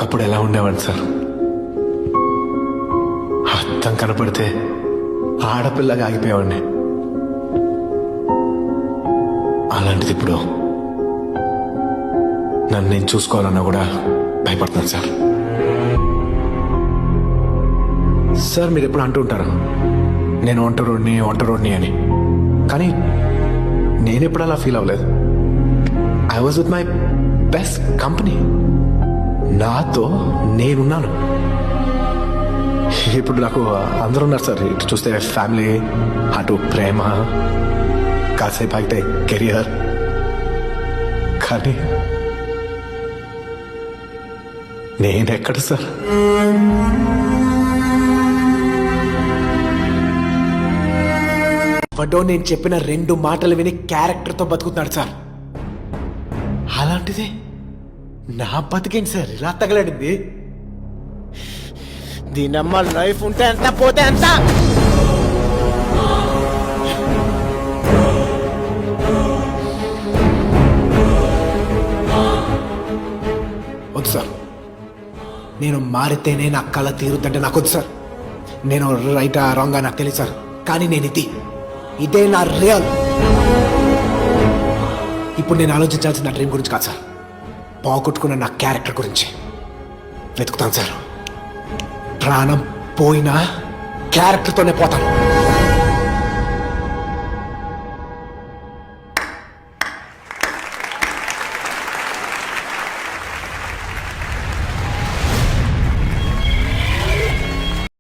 ఒకప్పుడు ఎలా ఉండేవాడిని సార్, అర్థం కనపడితే ఆడపిల్లగా ఆగిపోయేవాడిని. అలాంటిది ఇప్పుడు నన్ను నేను చూసుకోవాలన్నా కూడా భయపడుతున్నాను సార్. సార్ మీరు ఎప్పుడు అంటూ ఉంటారు నేను ఒంటరోడిని అని, కానీ నేను ఎప్పుడు అలా ఫీల్ అవ్వలేదు. I was with my best company. నాతో నేనున్నాను. ఇప్పుడు నాకు అందరూ ఉన్నారు సార్. ఇటు చూస్తే ఫ్యామిలీ, అటు ప్రేమ, కాసేపు ఆగితే కెరియర్. కానీ నేనెక్కడ సార్? వడ్డో నేను చెప్పిన 2 మాటలు విని క్యారెక్టర్తో బతుకుతున్నాడు సార్. అలాంటిది నా బతికేంటి సార్ ఇలా తగలడింది? దీనమ్మ లైఫ్ ఉంటే ఎంత పోతే ఎంత. వద్దు సార్, నేను మారితేనే నా కళ తీరుద్దంటే నాకు వద్దు సార్. నేను రైటా రాంగా నాకు తెలియదు సార్, కానీ నేను ఇదే నా రియల్. ఇప్పుడు నేను ఆలోచించాల్సిన నా డ్రీమ్ గురించి కాదు సార్, పోగొట్టుకున్న నా క్యారెక్టర్ గురించి వెతుకుతాను సార్. ప్రాణం పోయినా క్యారెక్టర్తోనే పోతాను.